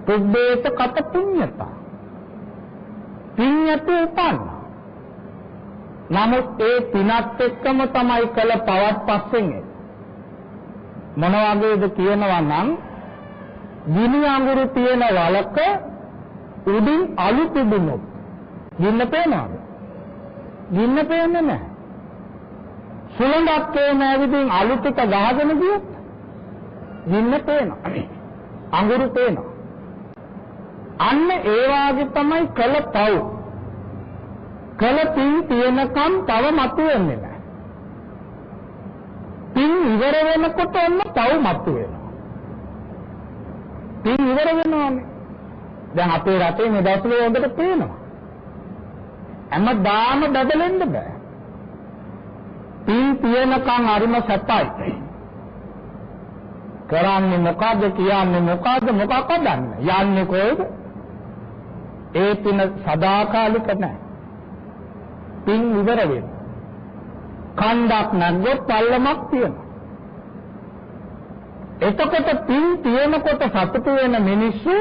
පුබ්බේත කත පුඤ්ඤතා. පිඤ්ඤති උපන්න. නමුත් ඒ පිනත් එක්කම තමයි කළ පවත් පස්සෙන් එන්නේ. මොන වගේද කියනවා නම් ගිනි අඟුරු තියෙන වලක උඩින් අලු තිබුණොත් ගින්න පේනවද? ගින්න පේන්නේ නැහැ. සුළඟක් එන ඇවිදින් අලු ටික ගහගෙන ගියොත් ගින්න පේනවා. අඟුරු පේනවා. අන්න ඒ වාගේ තමයි කළ පව්. කළ පින් තියෙනකම් තව මතුවෙන්නේ නැහැ. පින් ඉවර වෙනකොට ඔන්න තව මතුවෙනවා. පින් ඉවර වෙනවානේ. දැන් අපේ රටේ මේ දවස්වල හොඳට පේනවා. හැමදාම බබලෙන්න බෑ. පින් තියෙනකම් අරිම සැපයි. කරන්නේ මොකද්ද කියන්නේ මොකද්ද මොකක්ද දන්නේ. යන්නේ කොහෙද? ඒ පින සදාකාලික නැහැ. පින් ඉවර වෙනවා. කණ්ඩක් නැග්ගොත් පල්ලමක් තියෙනවා. එතකොට පින් තියෙනකොට සතුටු වෙන මිනිස්සු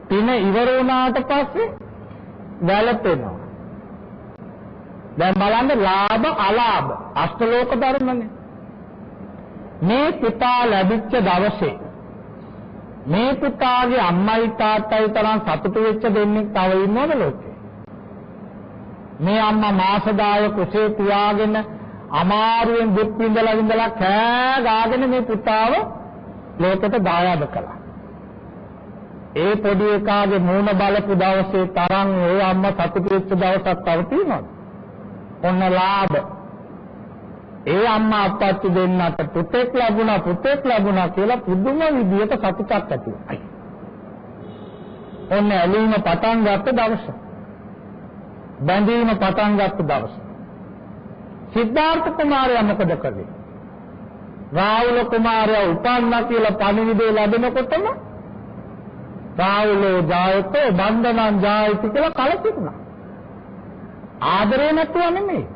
පින ඉවර වුණාට පස්සේ වැළපෙනවා. දැන් බලන්න ලාභ අලාභ අෂ්ටලෝක ධර්මනේ. මේ පුතා ලැබිච්ච දවසේ මේ පුතාගේ අම්මයි තාත්තයි තරම් සතුටු වෙච්ච දෙන්නෙක් තව ඉන්නවද ලෝකේ? මේ අම්මා මාස 10 කුසේ තියාගෙන අමාරුවෙන් දුක් විඳලා කෑ ගාගෙන මේ පුතාව ලෝකෙට දායාද කළා. ඒ පොඩි එකාගේ මූණ බලපු දවසේ තරම් ඒ අම්මා සතුටු වෙච්ච දවසක් තව තියෙනවද? ඔන්න ලාභ. ඒ අම්මා අප්පච්චි දෙන්නට පුතෙක් ලැබුණා කියලා පුදුම විදියට සතුටක් ඇති වුණා. ඔන්න ඇලීම පටන් ගත්ත දවස. බැඳීම පටන් ගත්ත දවස. සිද්ධාර්ථ කුමාරයා මොකද කළේ? රාහුල කුමාරයා උපන්නා කියලා පණිවිඩය ලැබෙනකොටම රාහුලෝ ජායතෝ බන්ධනං ජායති කියලා කලකිරුණා. ආදරේ නැතුව නෙමෙයි.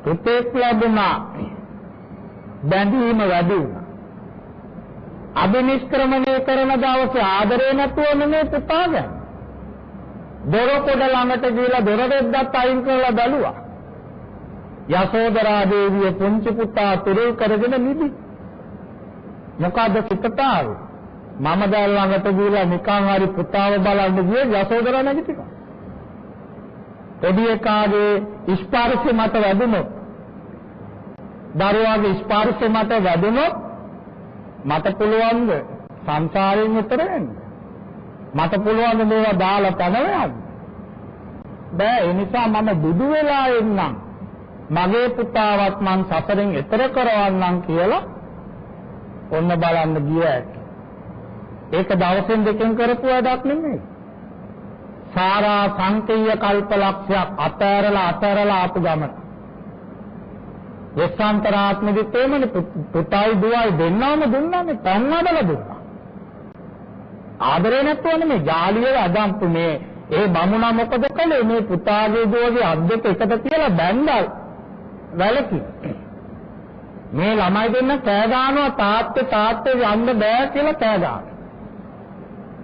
පුතෙක් ලැබුණා. බැඳීම වැඩි වුණා. අභිනිෂ්ක්‍රමණය කරන දවසේ ආදරේ නැතුව නෙමෙයි පුතා ගන්න. දොර කොට ළඟට ගිහලා දොර දෙද්දත් අයින් කරලා බැලුවා. යසෝදරා දේවිය පුංචි පුතා තුරේ කරගෙන නිදි. මොකද සිතට ආවේ? මම දැන් ළඟට ගිහලා නිකන් හරි පුතාව බලන්න ගියේ යසෝදරා නැගිටිනවා. පොඩි එකාගේ ස්පර්ශය මත වැදුනොත් දරුවාගේ ස්පර්ශය මත වැදුනොත් මට පුළුවන්ද සංසාරයෙන් ඈතර වෙන්න? මට පුළුවන් මේවා දාලා පනවන්න බෑ. ඒ නිසා මම බුදු වෙලා එන්නම්, මගේ පුතාවත් මං සසරෙන් ඈතර කරවන්නම් කියලා ඔන්න බලන්න ගියා. ඒක දවසෙන් දෙකෙන් කරපු වැඩක් නෙමෙයි. සාරා සංකේය කල්පලක්ෂයක් අතරලා ආපු ගමන. යසාන්තරාත්මෙදි තේමනේ පුතයි දුවයි දෙන්නවම දුන්නානේ, පන්නවල දුන්නා. ආදරේ නැත්නම් මේ ජාලියේ අදම්පු මේ ඒ බමුණා මොකද කළේ? මේ පුතාගේ දුවගේ අත් දෙක එකට තියලා බැන්දා වැලකි. මේ ළමයි දෙන්න කෑ ගන්නවා තාත්තේ යන්න බෑ කියලා කෑ ගන්නවා.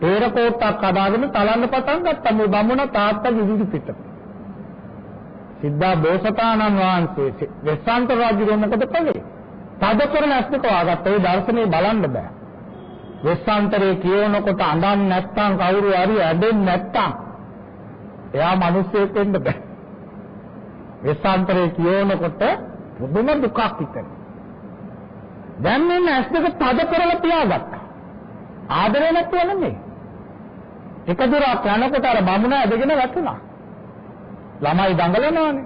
තේර කෝට්ටක් හදාගෙන තලන්න පටන් ගත්තා මේ බමුණ තාත්තගේ ඉදිරි පිට. සිද්ධා බෝසතාණන් වහන්සේ වෙස්සන්ත රජු මොකද කළේ? තද කරන ඇස්තක වාගත්ත. ඒ දර්ශනේ බලන්න බෑ. වෙස්සන්තරේ කියනකොට අඬන්නේ නැත්තම් කවුරු හරි ඇඬෙන්නේ නැත්තම් එයා මිනිස්සෙක් වෙන්න බෑ. වෙස්සන්තරේ කියනකොට පුදුම දුකක් හිතෙනවා. දැන් මෙන්න ඇස්තක තද කරලා තියාගත්තා. ආදරේ නැතුව නෙමෙයි. එක දුරක් යනකොට අර බමුණ ඇදගෙන වැටුණා. ළමයි දඟලනවානේ.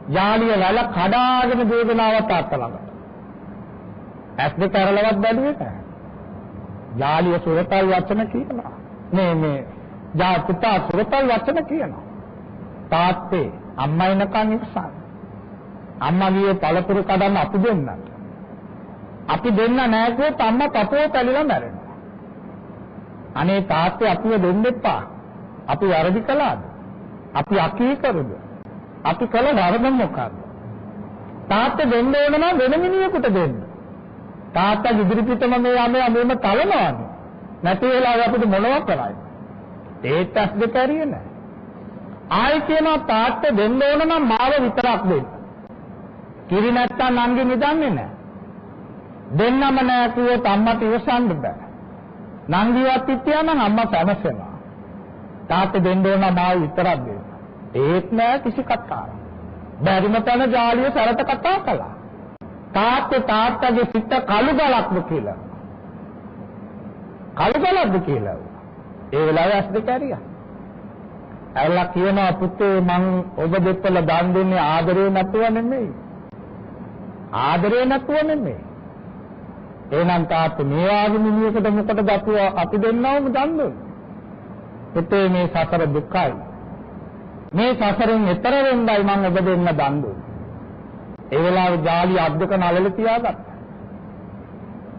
යාලිය වැල කඩාගෙන දුවගෙනාව තාත්තා ළඟට. ඇස් දෙක අරලවත් බැලුවේ නැහැ. යාලිය සුරතල් වචන කියනවා. මේ පුතා සුරතල් වචන කියනවා. තාත්තේ අම්මයි නකන් ඉස්සන්. අම්මා ගියේ පළතුරු කඩන්න අපි දෙන්නත්. අපි දෙන්න නැහැ කිව්වොත් අම්මා පපුව පැලිලා මැරෙනවා. අනේ තාත්තේ අපිව දෙන්න එපා. අපි වැරදි කළාද? අපි අකීකරුද? අපි කළ වරද මොකක්ද? තාත්තා දෙන්න ඕන නම් වෙන මිනිහෙකුට දෙන්න. තාත්තා ඉදිරි පිටම මේ යන්නේ මේම තලනවානේ. නැති වෙලාව අපිට මොනව කරයි? ඒත් ඇස් දෙක ඇරියේ නැහැ. ආයි කියනවා තාත්තා දෙන්න ඕන නම් මාව විතරක් දෙන්න. කිරි නැත්තම් නංගි නිදන්නේ නැහැ. දෙන්නම නැහැ කිව්වොත් අම්මට ඉවසන්න බෑ. නංගිවත් හිටියා නම් අම්මා පැනසෙනවා. තාත්තා දෙන්න ඕන නම් මාව විතරක් දෙන්න. ඒත් නෑ කිසි කතාවක්. බැරිම තැන ජාලිය සරත කතා කළා. තාත්තගේ සිත කළු ගලක්ද කියලා. කළු ගලක්ද කියලා. ඒ වෙලාවේ ඇස් දෙක ඇරියා. ඇල්ලා කියනවා පුතේ මං ඔබ දෙපළ දන් දෙන්නේ ආදරේ නැතුව නෙමෙයි. ආදරේ නැතුව නෙමෙයි. එහෙනම් තාත්තා මේ ආගම මිනිහෙකුට මොකටද අපි දෙන්නවම දන් දුන්නේ? පුතේ මේ සතර දුකයි. මේ සසරෙන් එතර වෙන්නයි මම ඔබ දෙන්න දන් දුන්නේ. ඒ වෙලාවේ ජාලි අද්දක නලල තියාගත්තා.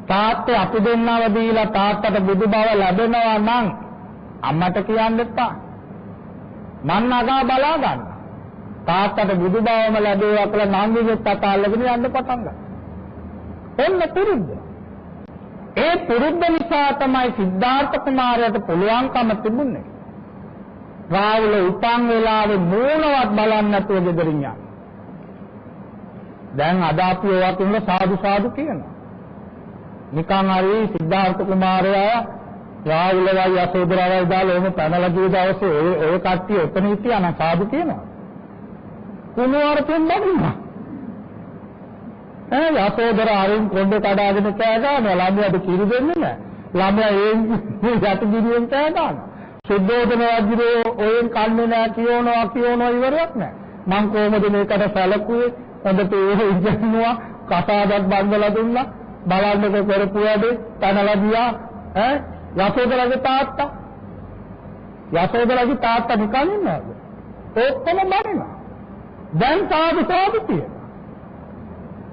තාත්තේ අපි දෙන්නව දීලා තාත්තට බුදු බව ලැබෙනවා නම් අම්මට කියන්න එපා. මන් නගා බලා ගන්න. තාත්තට බුදු බවම ලැබේවා කියලා නංගිගේ තාත්තා අල්ලගෙන යන්න පටන් ගත්තා. එන්න පුරුද්ද. ඒ පුරුද්ද නිසා තමයි සිද්ධාර්ථ කුමාරයාට පුළුවන්කම තිබුණේ. රාහුල උපන් වෙලාවේ මූණවත් බලන්න නැතුව ගෙදරින් යනවා. දැන් අද අපි ඒවා තුන සාදු සාදු කියනවා. නිකන් හරි සිද්ධාර්ථ කුමාරයා රාහුලවයි යසෝදරාවයි දාලා එමු පැනලා ගිය දවසේ ඔය කට්ටිය එතන හිටියා නම් සාදු කියනවා. කුණුවරපෙන් බගිනවා. යසෝදරා ආරින් කොණ්ඩේ කඩාගෙන කෑ ගන්නවා. ළමයාට කිරි දෙන්නේ නැහැ. ළමයා ඒ යටි ගිරියෙන් කෑ ගන්නවා. සුද්ධෝදන වජිරෝ ඔයෙන් කන්නේ නැහැ කියනවා ඉවරයක් නැහැ. මං කොහොමද මේකට සැලකුවේ? හොඳට ඒ ඉගෙනුවා කසාදක් බඳලා දුන්නා. බලන්නක කරපු වැඩේ තනලා ගියා. යසෝදරාගේ තාත්තා නිකන් ඉන්නවද? ඔක්කොම බරිනවා. දැන් සාදු කියනවා.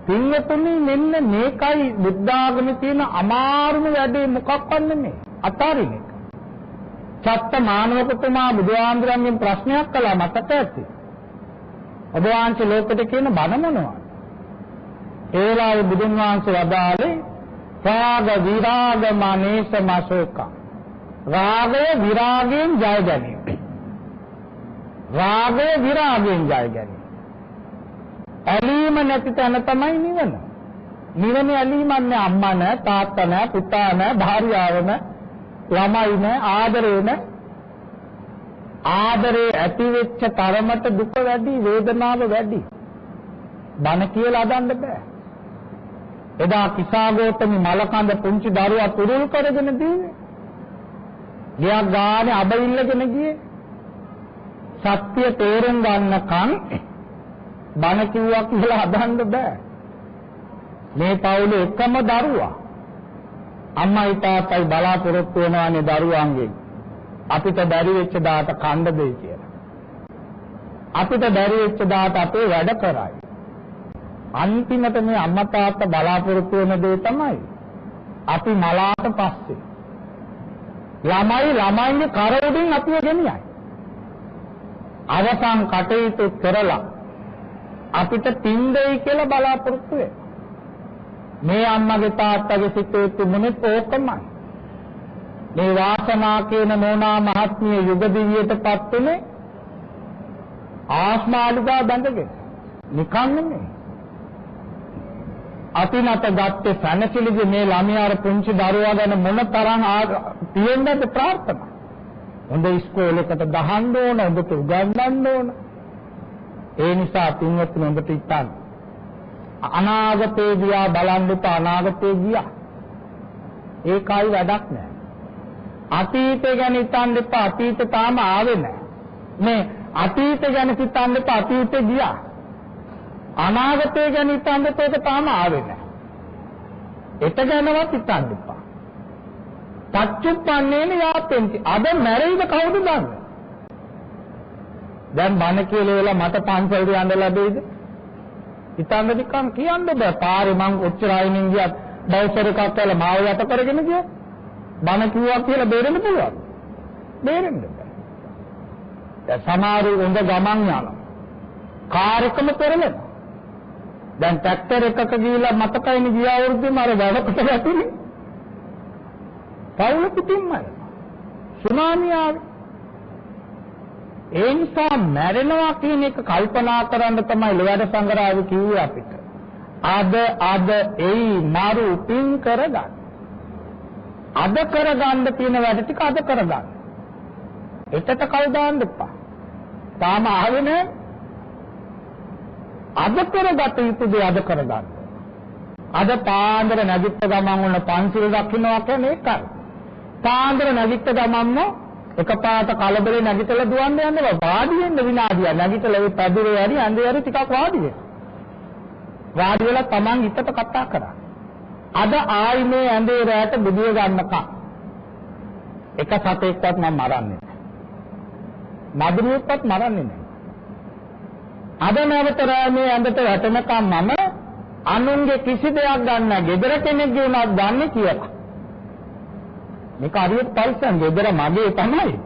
පින්වතුනි මෙන්න මේකයි බුද්ධාගමේ තියෙන අමාරුම වැඩේ මොකක්වත් නෙමෙයි. අතාරින එක. චත්ත මානවකතුමා බුදුහාමුදුරන්ගෙන් ප්‍රශ්නයක් කළා මතක ඇති. ඔබ වහන්සේ ලෝකෙට කියන බණ මොනවද? ඒ වෙලාවේ බුදුන් වහන්සේ වදාළේ රාග විරාග මනේස මසෝක. රාගය විරාගයෙන් ජය ගැනීම. රාගය විරාගයෙන් ජය ගැනීම. ඇලීම නැති තැන තමයි නිවන. නිවනේ ඇලීමක් නෑ. අම්මා නෑ, තාත්තා නෑ, පුතා නෑ, භාර්යාව නෑ, ළමයි නෑ, ආදරේ නෑ. ආදරේ ඇති වෙච්ච තරමට දුක වැඩි, වේදනාව වැඩි. බන කියලා හදන්න බෑ. එදා කිසాగෝතමි මලකඳ පුංචි දරුවා පුරුල් කරගෙන දීනේ. ගියක් ගානේ අබ ඉල්ලගෙන ගියේ. සත්‍ය තේරුම් ගන්නකම් බන කිව්වා කියලා හදන්න බෑ. මේ පවුලේ එකම දරුවා. අම්මයි තාත්තයි බලාපොරොත්තු වෙනවානේ දරුවන්ගෙන්. අපිට බැරි වෙච්ච දාට කන්න දෙයි කියලා. අපිට බැරි වෙච්ච දාට අපේ වැඩ කරයි. අන්තිමට මේ අම්මා තාත්තා බලාපොරොත්තු වෙන දේ තමයි අපි මලාට පස්සේ ළමයිගේ කර උඩින් අපිව ගෙනියයි. අවසන් කටයුතු කරලා අපිට තින් දෙයි කියලා බලාපොරොත්තු වෙයි. මේ අම්මගේ තාත්තගේ සිතේ තිබුණේ ඕකමයි. මේ වාසනා කියන නෝනා මහත්මිය යුග දිවියටපත් උනේ ආස්මාලිකා බඳගෙන. නිකන් නෙමෙයි. අතිනත ගත්තේ සනසිලිගේ මේ ළමයාර පුංචි දරුවා ගැන මොන තරම් තියෙන්නද ප්‍රාර්ථනා. හොඳ ඉස්කෝලේකට දහන්න ඕන, හොඳට උගන්වන්න ඕන. ඒ නිසා පින්වත්නි හොඳට හිතන්න. අනාගතේ දිහා බලන්න එපා. අනාගතේ ගියා. ඒකයි වැඩක් නෑ. අතීතය ගැන හිතන්න එපා. අතීතේ තාම ආවේ නෑ. මේ අතීතය ගැන හිතන්න එපා. අතීතේ ගියා. අනාගතය ගැන හිතන්න එපා. ඒක තාම ආවේ නෑ. ඒක ගැනවත් හිතන්න එපා. පච්චුප්පන්නේන යාතෙන්ති. අද මැරෙයිද කවුද දන්නේ? දැන් බණ කියලා වෙලා මට පන්සලට යන්න ලැබෙයිද? හිතන්න නිකන් කියන්න බෑ. පාරේ මං ඔච්චර අයිනින් ගියත් බෞසර එකක් කියලා මාව යට කරගෙන ගියා. බණ කිව්වා කියලා බේරෙන්න පුළුවන්. බේරෙන්න බෑ. දැන් සමහර උඳ ගමන් යනවා. කාර් එකම පෙරලෙනවා. දැන් ට්‍රැක්ටර් එකක ගිහිල්ලා මතකයිනේ ගිය අවුරුද්දේම අර වැඩකට වැටුනේ. පවුල පිටින්ම සුනාමි ආවේ. ඒ නිසා මැරෙනවා කියන එක කල්පනා කරන්න තමයි ලෙවැඩ සංග්‍රහය කිව්වේ අපිට. අද එයි මාරු පින් කරගන්න. අද කරගන්න තියෙන වැඩ ටික අද කරගන්න. එතට කල් දාන්න එපා. තාම ආවේ නැහැ. අද කරගත යුතු දේ අද කරගන්න. අද පාන්දර නැගිට ගමන් වුණ පන්සිල් රකින්නවා කියන්නේ ඒකයි. පාන්දර නැගිට ගමන්ම එකපාරට කලබලේ නැගිටලා දුවන්න යන්නේ වාඩි වෙන්න විනාඩියක්. නැගිටලා ඒ පැදුරේ හරි ඇඳේ හරි ටිකක් වාඩි වෙන්න. වාඩි වෙලා Taman හිතට කතා කරා. අද ආයි මේ ඇඳේ රැට බුදිය ගන්නකම් එක සතෙක්වත් මම මරන්නේ නැහැ. මදුරුවෙක්වත් මරන්නේ නැහැ. අද නැවත මේ ඇඳට වැටෙනකම් මම අනුන්ගේ කිසි දෙයක් ගන්න නැහැ. ගෙදර කෙනෙක්ගේ උනත් ගන්න කියලා. මේක හරියට පරිස්සම්. ගෙදර මගේ තමයි.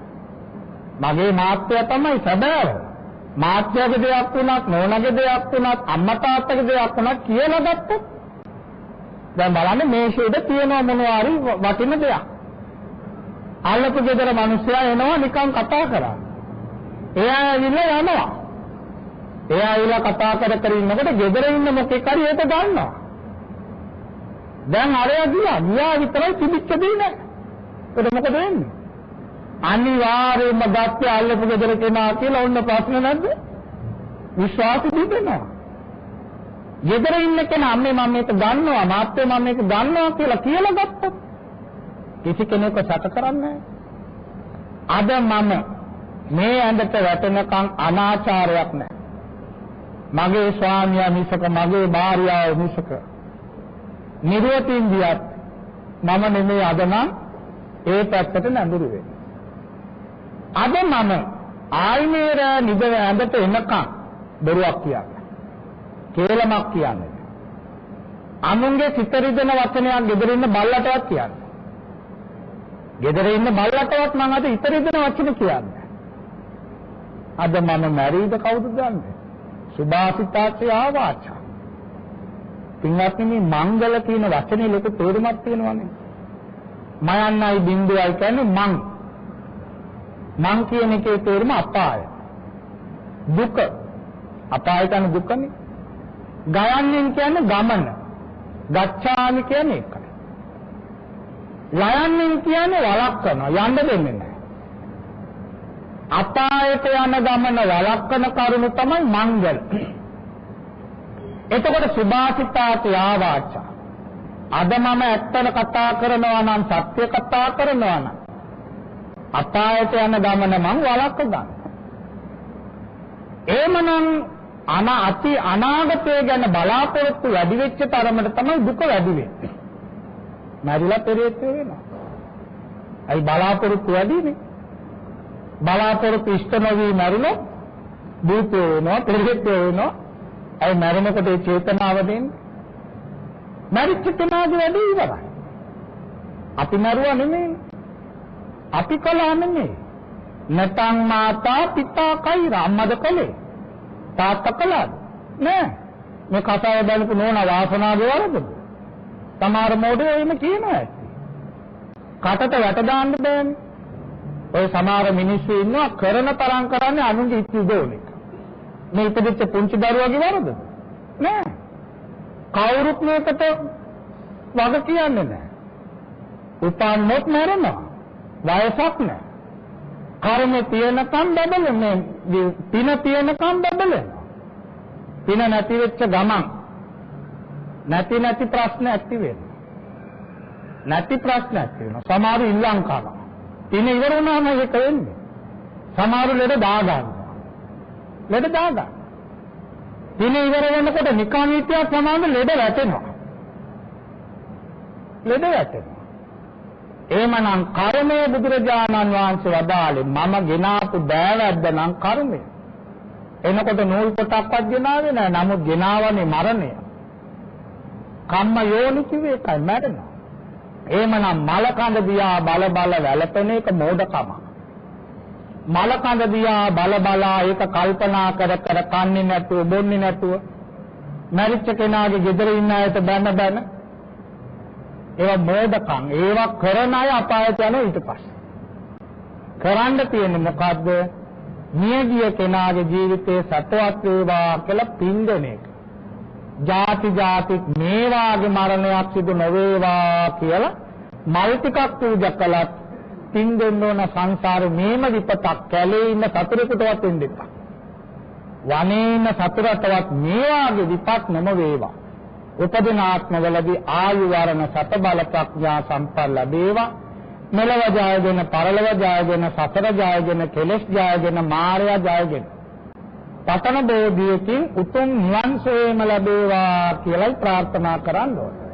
මගේ මාත්‍ය තමයි සැබෑව. මාත්‍යගේ දෙයක් වුණත්, නෝනගේ දෙයක් වුණත්, අම්මා තාත්තගේ දෙයක් වුණත් කියලා ගත්තොත් දැන් බලන්න මේ ෂේඩ තියෙන මොනවා හරි වටින දෙයක්. අල්ලපු ගෙදර මිනිස්සයා එනවා නිකන් කතා කරා. එයා ඇවිල්ලා යනවා. එයා ඇවිල්ලා කතා කර ඉන්නකොට ගෙදර ඉන්න මොකෙක් හරි ඒක ගන්නවා. දැන් අරයා ගියා විතරයි තිබිච්ච දෙයක් නෑ. ඒක මොකද වෙන්නේ? අනිවාර්යයෙන්ම ගත්තේ අල්ලපු ගෙදර කෙනා කියලා ඔන්න ප්‍රශ්න නැද්ද? විශ්වාසෙ තිබෙනවා. ගෙදර ඉන්න කෙනා අම්මේ මම මේක ගන්නවා, මාත්‍යේ මම මේක ගන්නවා කියලා ගත්තොත් කිසි කෙනෙක් සැක කරන්නේ නැහැ. අද මම මේ ඇඳට වැටෙනකන් අනාචාරයක් නැහැ. මගේ ස්වාමියා මිසක මගේ භාර්යාව මිසක නිරෝධින් දියත් මම නෙමෙයි අද නම් ඒ පැත්තට නැඹුරු වෙන්නේ. අද මම ආයිමේර නිද ඇඳට එනකන් බොරුවක් කියන්නේ. කේලමක් කියන්නේ. අනුන්ගේ සිත රිදෙන වචනයක් ගෙදර ඉන්න බල්ලටවත් කියන්නේ. ගෙදර ඉන්න බල්ලටවත් මම අද ඉත රිදෙන වචන කියන්නේ. අද මම මැරීද කවුද දන්නේ? සුභාසිතාචය ආවාචා. පින්වත්නි මේ මංගල කියන වචනේ ලොකු තේරුමක් තියෙනවානේ. මයන්නයි බින්දුවයි කියන්නේ මං කියන එකේ තේරුම අපාය. දුක. අපාය කියන්නේ දුකනේ. ගයන්නෙන් කියන්නේ ගමන. ගච්ඡාමි කියන්නේ ඒකයි. ලයන්නෙන් කියන්නේ වළක්වනවා. යන්න දෙන්නේ නැහැ. අපායට යන ගමන වළක්වන කරුණු තමයි මංගල. එතකොට සුභාසිතාති ආවාචා. අද මම ඇත්තම කතා කරනවා නම් සත්‍ය කතා කරනවා නම් අපායට යන ගමන මං වළක්ව ගන්න. එහෙමනම් අනාගතය ගැන බලාපොරොත්තු වැඩි වෙච්ච තරමට තමයි දුක වැඩි වෙන්නේ. මැරිලා පෙරේත වෙනවා. අයි බලාපොරොත්තු වැඩිනේ. බලාපොරොත්තු ඉෂ්ට නොවි මැරුණොත් දුක වෙනවා, පෙරේත වෙනවා. අයි මැරෙනකොට ඒ චේතනාව දෙන්නේ. මැරිච්ච කෙනාගේ වැඩි ඉවරයි. අපි මැරුවා නෙමෙයි. අපි කළා නෙමෙයි. නැතන් මාතා පිතා කෛරා අම්මද කලේ. තාත්තා කළාද? නෑ. මේ කතාව බලපු නෝනා වාසනාවේ වරදද? තමාර මොඩේ එන්න කියනවා ඇත්ත. කටට වැට දාන්න බෑනේ. ඔය සමහර මිනිස්සු ඉන්නවා කරන තරම් කරන්නේ අනුන්ගේ ඉති දෝලෙක. මේ ඉපදිච්ච පුංචි දරුවාගේ වරදද? නෑ. කවුරුත් මේකට වග කියන්නේ නෑ. උපන්නොත් මරනවා. වයසක් නෑ. කර්මේ තියෙනකම් බබලන්නේ. පින තියෙනකම් බබලනවා. පින නැති වෙච්ච ගමන් නැති ප්‍රශ්න ඇති වෙනවා. නැති ප්‍රශ්න ඇති වෙනවා. සමහර ඉල්ලම් කරනවා. පින ඉවර වුණාම ඒක වෙන්නේ. සමහර ලෙඩ දාගන්නවා. ලෙඩ දාගන්න. පින ඉවර වෙනකොට නිකන් හිටියා සමහර ලෙඩ වැටෙනවා. ලෙඩ වැටෙනවා. එහෙමනම් කර්මය බුදුරජාණන් වහන්සේ වදාළේ මම ගෙනාපු දෑවැද්ද නම් කර්මය. එනකොට නූල් පොටක්වත් ගෙනාවේ නැහැ. නමුත් ගෙනාවනේ මරණය. කම්ම යෝනි කිව්වේ ඒකයි මැරෙනවා. එහෙමනම් මල කඳ දිහා බල වැළපෙන එක මෝඩකම. මල කඳ දිහා බල ඒක කල්පනා කර කන්නේ නැතුව බොන්නේ නැතුව මරිච්ච කෙනාගේ ගෙදර ඉන්න අයට බැන ඒවා මෝඩකම්. ඒවා කරන අය අපායට යනවා ඊට පස්සේ. කරන්න තියෙන්නේ මොකද්ද? මියගිය කෙනාගේ ජීවිතේ සතවත් වේවා කියලා පින් දෙන එක. ಜಾති ಜಾති මේ වාගේ මරණයක් සිදු නොවේවා කියලා මල් ටිකක් පූජා කළත් පින් දෙන්න ඕන සංසාරේ මේම විපතක් කැලේ ඉන්න සතුරෙකුටවත් වෙන්න එපා. වනේ ඉන්න සතුරටවත් මේ වාගේ විපත් නොම වේවා. උපදින ආත්මවලදී ආයු වරණ සත බල ප්‍රඥා සම්පන්න ලැබේවා. මෙලව ජයගෙන පරලව ජයගෙන සතර ජයගෙන කෙලෙස් ජයගෙන මාර්යා ජයගෙන පතන බෝධියකින් උතුම් නිවන් සෝයම ලැබේවා කියලායි ප්‍රාර්ථනා කරන්න ඕනේ.